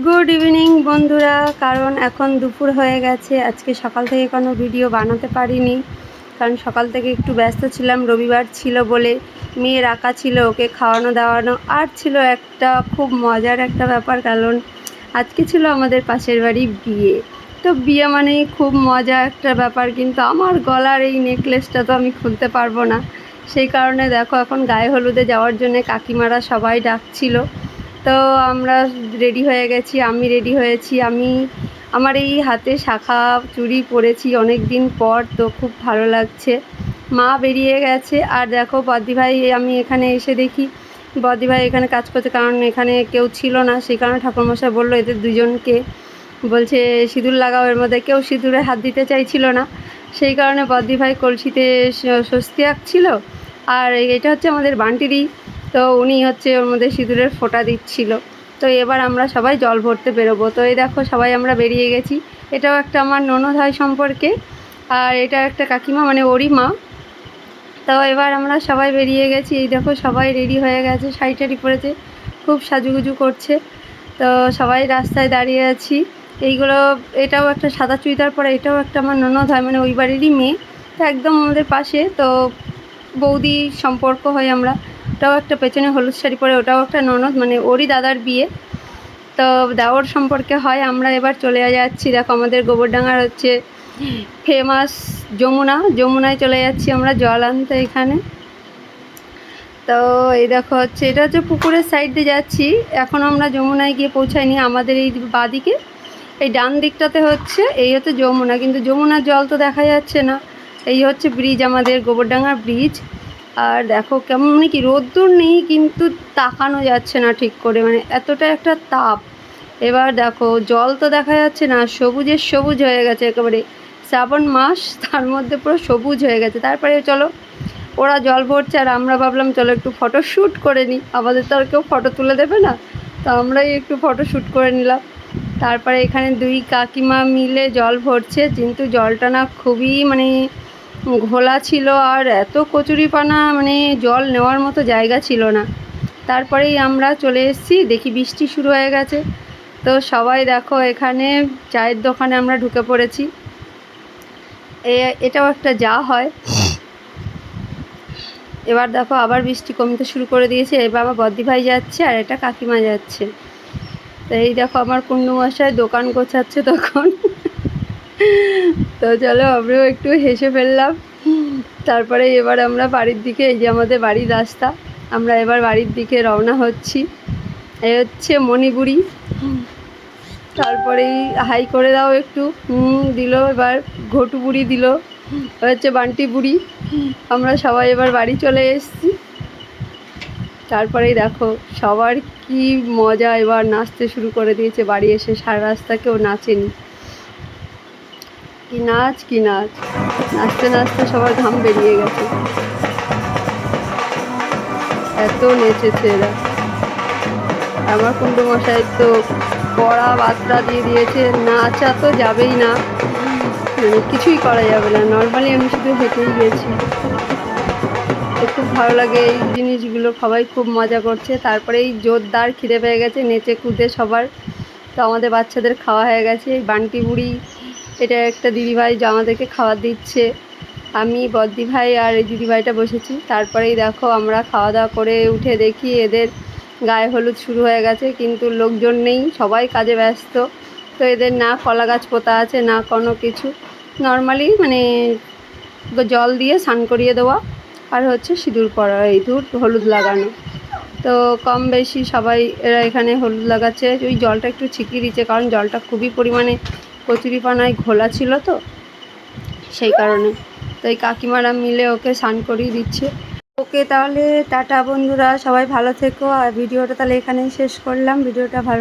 Good evening বন্ধুরা। কারণ এখন দুপুর হয়ে গেছে, আজকে সকাল থেকে কোনো ভিডিও বানাতে পারিনি, কারণ সকাল থেকে একটু ব্যস্ত ছিলাম। রবিবার ছিল বলে মেয়ের আঁকা ছিল, ওকে খাওয়ানো দাওয়ানো, আর ছিল একটা খুব মজার একটা ব্যাপার, কারণ আজকে ছিল আমাদের পাশের বাড়ি বিয়ে। তো বিয়ে মানেই খুব মজা একটা ব্যাপার, কিন্তু আমার গলার এই নেকলেসটা তো আমি খুলতে পারবো না। সেই কারণে দেখো এখন গায়ে হলুদে যাওয়ার জন্য কাকিমারা সবাই ডাকছিল। তো আমরা রেডি হয়ে গেছি, আমি রেডি হয়েছি। আমার এই হাতে শাখা চুড়ি পরেছি অনেক দিন পর, তো খুব ভালো লাগছে। মা বেরিয়ে গেছে, আর দেখো বদ্দিভাই, আমি এখানে এসে দেখি বদ্দিভাই এখানে কাজ করছে, কারণ এখানে কেউ ছিল না। সেই কারণে ঠাকুরমশাই বললো এদের দুজনকে, বলছে সিঁদুর লাগাও। এর মধ্যে কেউ সিঁদুরে হাত দিতে চাইছিল না, সেই কারণে বদ্দিভাই কলসিতে স্বস্তি আঁকছিল। আর এটা হচ্ছে আমাদের বান্টিদি, তো উনি হচ্ছে ওর মধ্যে সিঁদুরের ফোঁটা দিচ্ছিল। তো এবার আমরা সবাই জল ভরতে বেরোবো। তো এই দেখো সবাই আমরা বেরিয়ে গেছি। এটাও একটা আমার ননদ হয় সম্পর্কে, আর এটা একটা কাকিমা, মানে ওরই মা। তো এবার আমরা সবাই বেরিয়ে গেছি। এই দেখো সবাই রেডি হয়ে গেছে, শাড়ি টাড়ি পরেছে, খুব সাজুগুজু করছে। তো সবাই রাস্তায় দাঁড়িয়ে আছি। এটাও একটা সাদা চুড়িদার পরে, এটাও একটা আমার ননদ হয়, মানে ওই বাড়িরই মেয়ে, তো একদম আমাদের পাশে, তো বৌদি সম্পর্ক হয় আমরা। ওটাও একটা পেছনে হলুদ শাড়ি পরে, ওটাও একটা ননদ, মানে ওরই দাদার বিয়ে, তো দেওর সম্পর্কে হয়। আমরা এবার চলে যাচ্ছি। দেখো আমাদের গোবরডাঙ্গার হচ্ছে ফেমাস যমুনায় চলে যাচ্ছি আমরা জল আনতে এখানে। তো এই দেখো হচ্ছে, এটা হচ্ছে পুকুরের সাইড দিয়ে যাচ্ছি। এখন আমরা যমুনায় গিয়ে পৌঁছাইনি, আমাদের এই বাদিকে এই ডান দিকটাতে হচ্ছে এই হচ্ছে যমুনা, কিন্তু যমুনার জল তো দেখা যাচ্ছে না। এই হচ্ছে ব্রিজ, আমাদের গোবরডাঙ্গার ব্রিজ। আর দেখো কেমন, মানে কি রোদ্দুর নেই, কিন্তু তাকানো যাচ্ছে না ঠিক করে, মানে এতটা একটা তাপ। এবার দেখো জল তো দেখা যাচ্ছে না, সবুজের সবুজ হয়ে গেছে একেবারে। শ্রাবণ মাস, তার মধ্যে পুরো সবুজ হয়ে গেছে। তারপরে চলো, ওরা জল ভরছে আর আমরা ভাবলাম চলো একটু ফটো শ্যুট করে নিই, আমাদের তো আর কেউ ফটো তুলে দেবে না, তো আমরাই একটু ফটো শ্যুট করে নিলাম। তারপরে এখানে দুই কাকিমা মিলে জল ভরছে, কিন্তু জলটা না খুবই মানে ঘোলা ছিল, আর এত কচুরিপানা, মানে জল নেওয়ার মতো জায়গা ছিল না। তারপরেই আমরা চলে এসেছি, দেখি বৃষ্টি শুরু হয়ে গেছে। তো সবাই দেখো এখানে চায়ের দোকানে আমরা ঢুকে পড়েছি। এটাও একটা যা হয়। এবার দেখো আবার বৃষ্টি কমতে শুরু করে দিয়েছে। এবার আমার বদ্দিভাই যাচ্ছে, আর এটা কাকিমা যাচ্ছে। তো এই দেখো আমার কুণ্ডুমশাই দোকান গোছাচ্ছে তখন। তো চলো আমরাও একটু হেসে ফেললাম। তারপরে এবার আমরা বাড়ির দিকে, এই যে আমাদের বাড়ির রাস্তা, আমরা এবার বাড়ির দিকে রওনা হচ্ছি। এই হচ্ছে মণিপুরি। তারপরেই হাই করে দাও একটু, দিল। এবার ঘটু বুড়ি দিল, হচ্ছে বান্টি বুড়ি। আমরা সবাই এবার বাড়ি চলে এসেছি। তারপরেই দেখো সবার কি মজা, এবার নাচতে শুরু করে দিয়েছে। বাড়ি এসে সারা রাস্তা কেউ নাচেনি, কি নাচ কি নাচ, নাচতে নাচতে সবার ঘাম বেরিয়ে গেছে, এত নেচেছে এরা। আমার কুণ্ডুমশাই তো কড়া বার্তা দিয়ে দিয়েছে, নাচা তো যাবেই না, মানে কিছুই করা যাবে না। নর্মালি আমি শুধু হেঁটেই গেছি। তো খুব ভালো লাগে এই জিনিসগুলো, সবাই খুব মজা করছে। তারপরে এই জোরদার খিদে পেয়ে গেছে, নেচে কুদে সবার। তো আমাদের বাচ্চাদের খাওয়া হয়ে গেছে। এই বান্টি বুড়ি, এটা একটা দিদিভাই যা আমাদেরকে খাবার দিচ্ছে। আমি বদ্দিভাই আর এই দিদিভাইটা বসেছি। তারপরেই দেখো আমরা খাওয়া দাওয়া করে উঠে দেখি এদের গায়ে হলুদ শুরু হয়ে গেছে, কিন্তু লোকজন নেই, সবাই কাজে ব্যস্ত। তো এদের না কলা গাছ পোতা আছে, না কোনো কিছু, নর্মালি মানে জল দিয়ে স্নান করিয়ে দেওয়া, আর হচ্ছে সিঁদুর পরা, এই হলুদ লাগানো। তো কম বেশি সবাই এরা এখানে হলুদ লাগাচ্ছে। ওই জলটা একটু ছিটিয়ে দিচ্ছে, কারণ জলটা খুবই পরিমাণে কচুরিপানায় ঘোলা ছিল, তো সেই কারণে। তো এই কাকিমারা মিলে ওকে স্নান করিয়ে দিচ্ছে। ওকে তাহলে টাটা বন্ধুরা, সবাই ভালো থেকো। আর ভিডিওটা তাহলে এখানেই শেষ করলাম। ভিডিওটা ভালো